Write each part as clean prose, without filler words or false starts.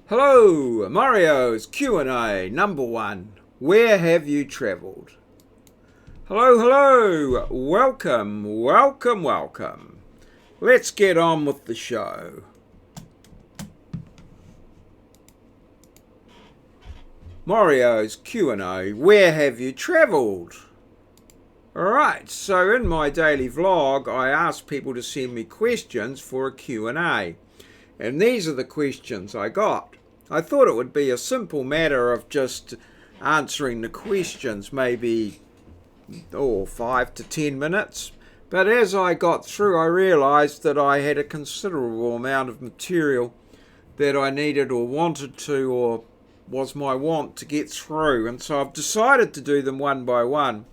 Hello, maurieos Q&A number 1. Where have you travelled? Hello, welcome. Let's get on with the show. Maurieos Q&A, where have you travelled? Alright, so in my daily vlog I asked people to send me questions for a Q&A. And these are the questions I got. I thought it would be a simple matter of just answering the questions, maybe 5 to 10 minutes. But as I got through, I realised that I had a considerable amount of material that I needed or wanted to, or was my want to get through. And so I've decided to do them one by one.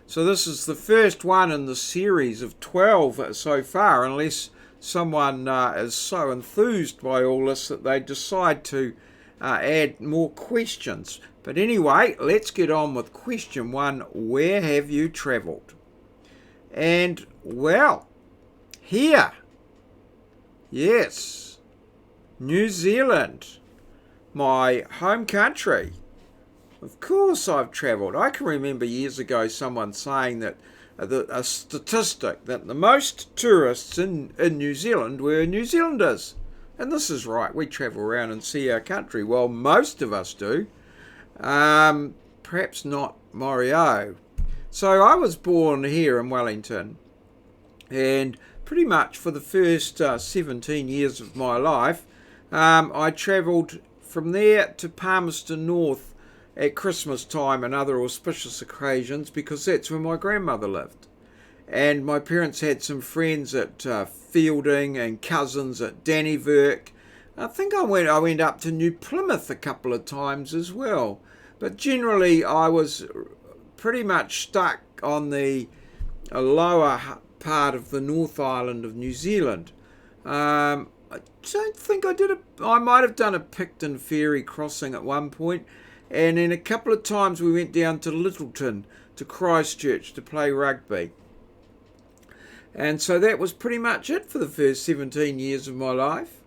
So this is the first one in the series of 12 so far, unless someone is so enthused by all this that they decide to add more questions. But anyway, let's get on with question 1. Where have you travelled? And, well, here. Yes. New Zealand. My home country. Of course I've travelled. I can remember years ago someone saying that a statistic that the most tourists in New Zealand were New Zealanders. And this is right, we travel around and see our country. Well, most of us do. Perhaps not maurieo. So I was born here in Wellington, and pretty much for the first 17 years of my life, I travelled from there to Palmerston North at Christmas time and other auspicious occasions, because that's where my grandmother lived. And my parents had some friends at Fielding and cousins at Dannyverk. I think I went up to New Plymouth a couple of times as well. But generally I was pretty much stuck on the lower part of the North Island of New Zealand. I don't think I might have done a Picton ferry crossing at one point. And then a couple of times we went down to Littleton, to Christchurch, to play rugby. And so that was pretty much it for the first 17 years of my life.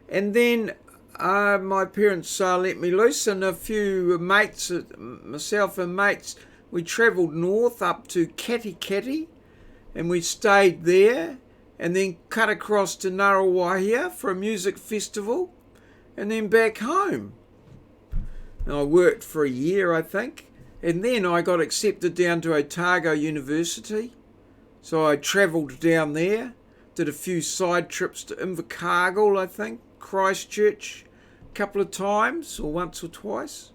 And then my parents let me loose, and a few mates, myself and mates, we travelled north up to Katikati, and we stayed there, and then cut across to Ngaruawahia for a music festival, and then back home. And I worked for a year, I think, and then I got accepted down to Otago University. So I travelled down there, did a few side trips to Invercargill, I think, Christchurch, a couple of times, or once or twice.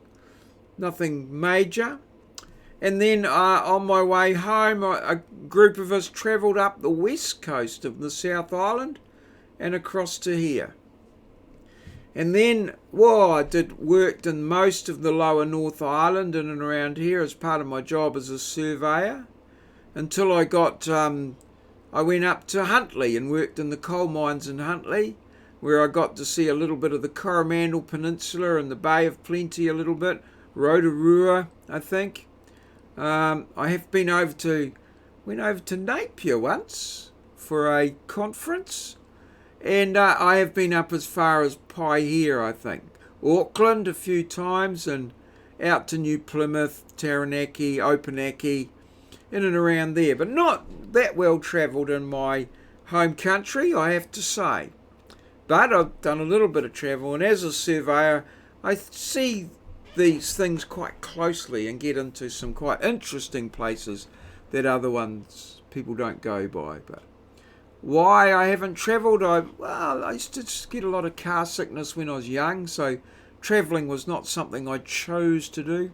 Nothing major. And then on my way home, a group of us travelled up the west coast of the South Island and across to here. And then, I worked in most of the lower North Island in and around here as part of my job as a surveyor, until I went up to Huntly and worked in the coal mines in Huntly, where I got to see a little bit of the Coromandel Peninsula and the Bay of Plenty a little bit, Rotorua, I think. I have went over to Napier once for a conference. And I have been up as far as Paihia, I think. Auckland a few times, and out to New Plymouth, Taranaki, Opunake, in and around there. But not that well travelled in my home country, I have to say. But I've done a little bit of travel, and as a surveyor, I see these things quite closely and get into some quite interesting places that other ones people don't go by. But why I haven't travelled? I used to get a lot of car sickness when I was young, so travelling was not something I chose to do.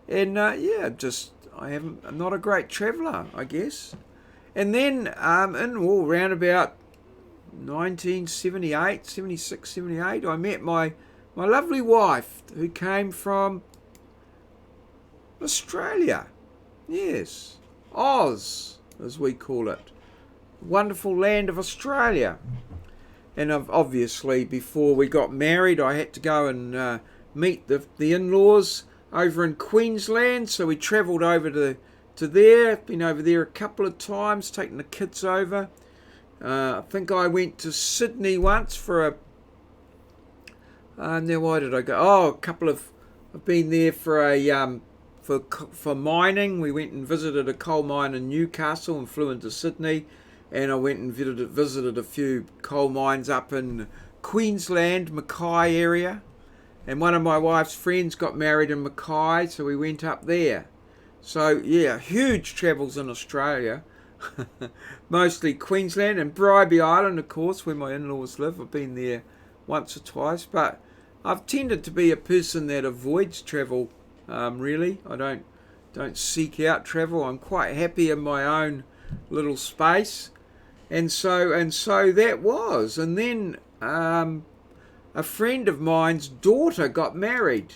And I'm not a great traveller, I guess. And then around about 1978, 76, 78, I met my lovely wife, who came from Australia. Yes, Oz, as we call it. Wonderful land of Australia. And obviously before we got married, I had to go and meet the in-laws over in Queensland, so we travelled over to there. Been over there a couple of times, taking the kids over. I think I went to Sydney once for Now why did I go? Oh, I've been there for for mining. We went and visited a coal mine in Newcastle and flew into Sydney, and I went and visited a few coal mines up in Queensland, Mackay area, and one of my wife's friends got married in Mackay, so we went up there. So yeah, huge travels in Australia. Mostly Queensland and Bribie Island, of course, where my in-laws live. I've been there once or twice, but I've tended to be a person that avoids travel. Really, I don't seek out travel. I'm quite happy in my own little space, and so that was. And then a friend of mine's daughter got married,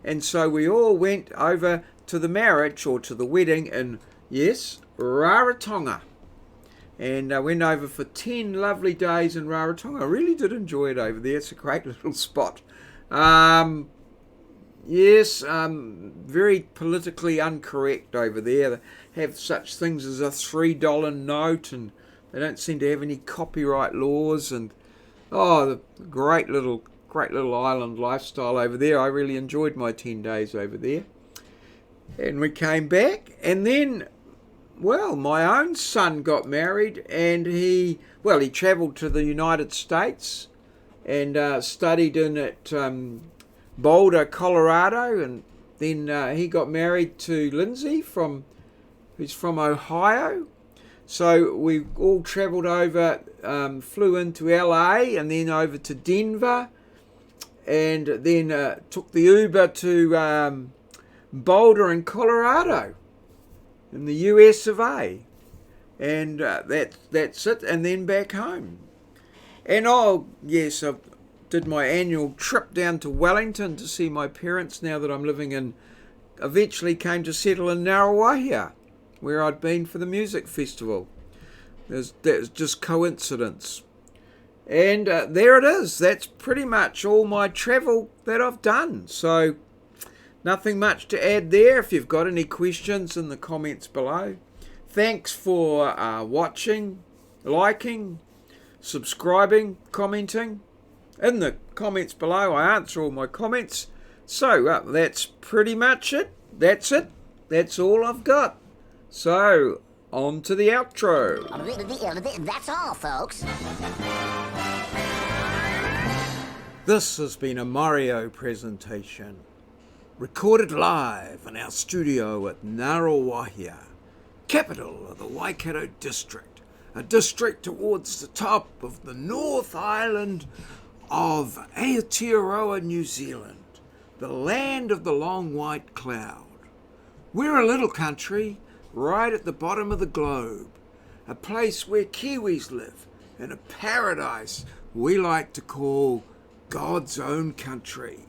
and so we all went over to the marriage or to the wedding in, yes, Rarotonga. And I went over for 10 lovely days in Rarotonga. I really did enjoy it over there. It's a great little spot. Yes, very politically incorrect over there. They have such things as a $3 note, and they don't seem to have any copyright laws. And the great little island lifestyle over there. I really enjoyed my 10 days over there. And we came back, and then, well, my own son got married, and he travelled to the United States and studied at Boulder, Colorado, and then he got married to Lindsay who's from Ohio. So we all travelled over, flew into LA and then over to Denver, and then took the Uber to Boulder in Colorado in the US of A. And that's it, and then back home. And yes, I did my annual trip down to Wellington to see my parents now that I'm eventually came to settle in Narrawahia, where I'd been for the music festival. That was just coincidence. And there it is. That's pretty much all my travel that I've done. So nothing much to add there. If you've got any questions, in the comments below. Thanks for watching, liking, subscribing, commenting. In the comments below, I answer all my comments. So that's pretty much it. That's it. That's all I've got. So on to the outro. That's all, folks. This has been a maurieo presentation, recorded live in our studio at Narrawahia, capital of the Waikato district, a district towards the top of the North Island of Aotearoa, New Zealand, the land of the long white cloud. We're a little country right at the bottom of the globe, a place where Kiwis live in a paradise we like to call God's own country.